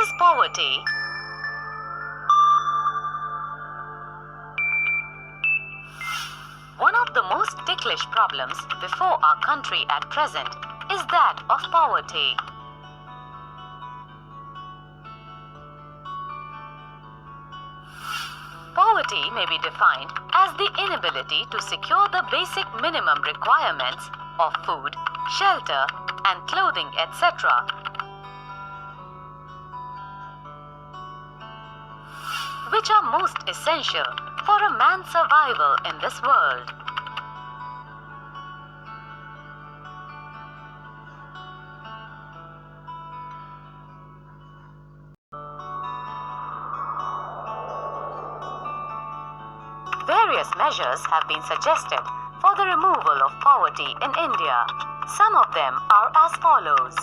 is poverty? One of the most ticklish problems before our country at present is that of poverty. Poverty may be defined as the inability to secure the basic minimum requirements of food, shelter, and clothing, etc., which are most essential for a man's survival in this world. Various measures have been suggested for the removal of poverty in India. Some of them are as follows.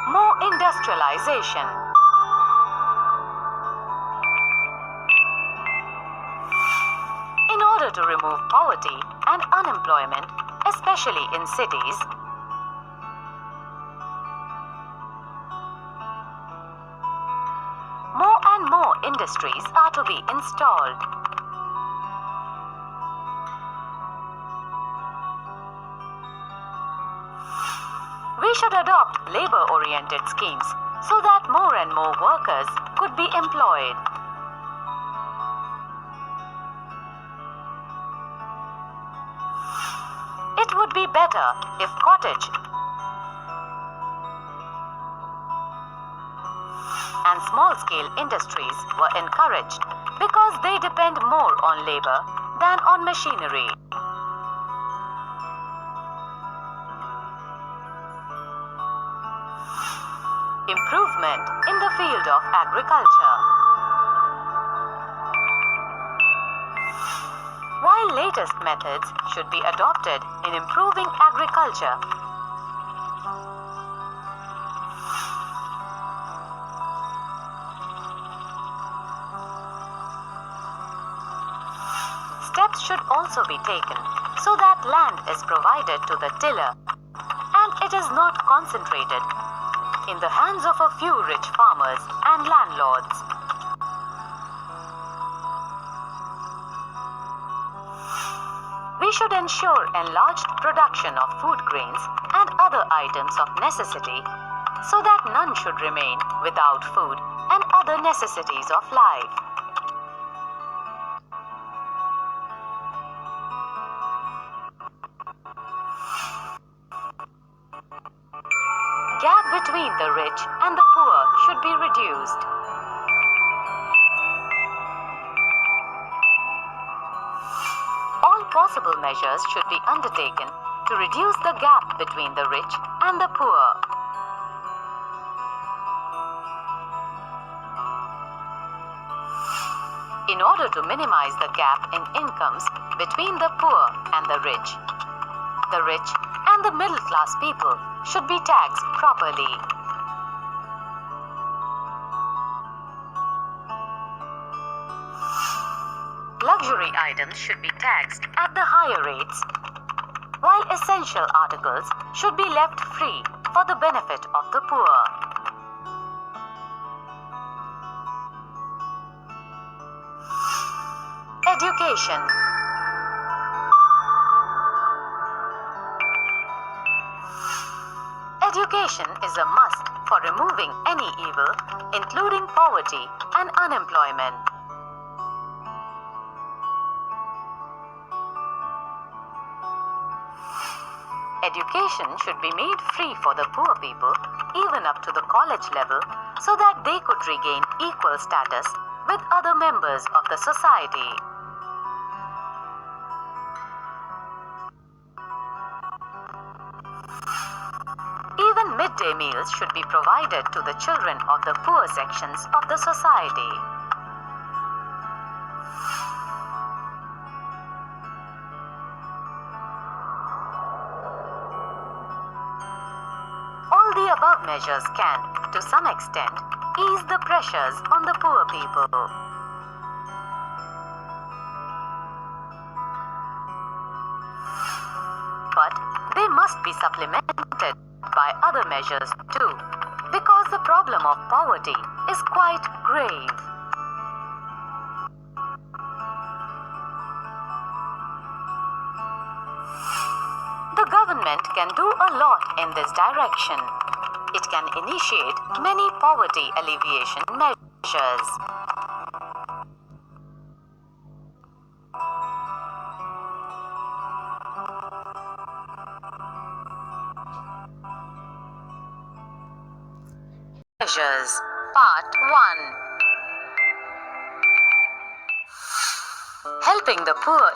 More industrialization. In order to remove poverty and unemployment, especially in cities, more and more industries are to be installed. We should adopt labor-oriented schemes so that more and more workers could be employed. It would be better if cottage and small-scale industries were encouraged because they depend more on labor than on machinery. Improvement in the field of agriculture. While latest methods should be adopted in improving agriculture, steps should also be taken so that land is provided to the tiller and it is not concentrated in the hands of a few rich farmers and landlords. We should ensure enlarged production of food grains and other items of necessity so that none should remain without food and other necessities of life. Gap between the rich and the poor should be reduced. All possible measures should be undertaken to reduce the gap between the rich and the poor. In order to minimize the gap in incomes between the poor and the rich and the middle class people should be taxed properly. Luxury items should be taxed at the higher rates, while essential articles should be left free for the benefit of the poor. Education. Education is a must for removing any evil, including poverty and unemployment. Education should be made free for the poor people, even up to the college level, so that they could regain equal status with other members of the society. Even midday meals should be provided to the children of the poor sections of the society. All the above measures can, to some extent, ease the pressures on the poor people. But must be supplemented by other measures too, because the problem of poverty is quite grave. The government can do a lot in this direction. It can initiate many poverty alleviation measures. Measures Part 1. Helping the poor.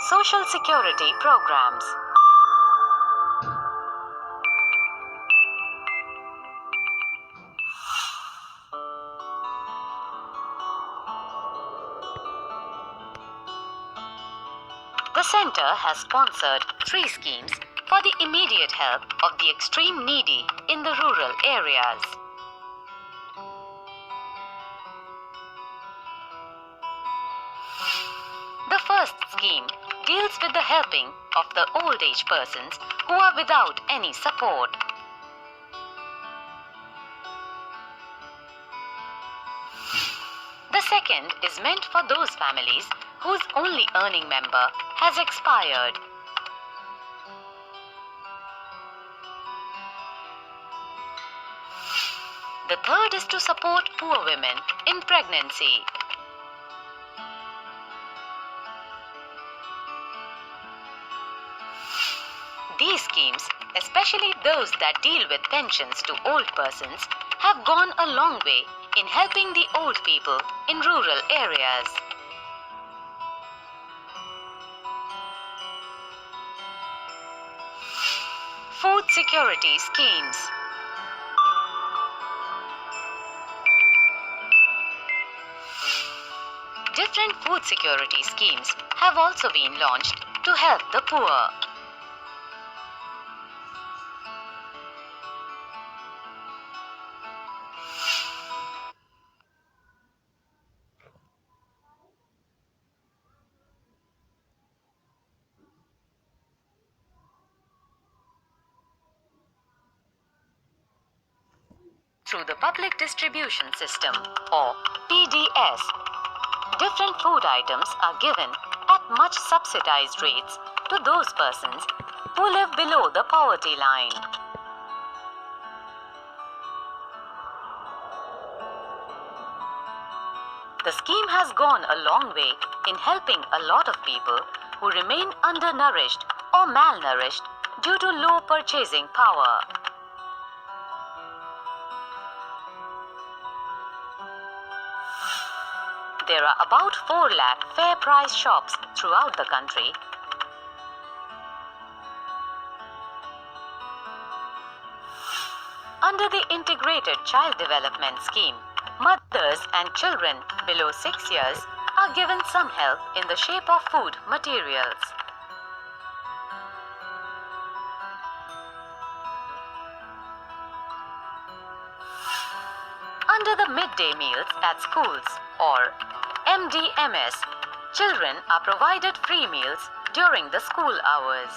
Social Security programs. The center has sponsored 3 schemes for the immediate help of the extreme needy in the rural areas. The first scheme deals with the helping of the old age persons who are without any support. The second is meant for those families whose only earning member has expired. The third is to support poor women in pregnancy. These schemes, especially those that deal with pensions to old persons, have gone a long way in helping the old people in rural areas. Food security schemes. Different food security schemes have also been launched to help the poor. Through the Public Distribution System, or PDS, different food items are given at much subsidized rates to those persons who live below the poverty line. The scheme has gone a long way in helping a lot of people who remain undernourished or malnourished due to low purchasing power. There are about 4 lakh fair price shops throughout the country. Under the Integrated Child Development Scheme, mothers and children below 6 years are given some help in the shape of food materials. Under the midday meals at schools, or MDMS, children are provided free meals during the school hours.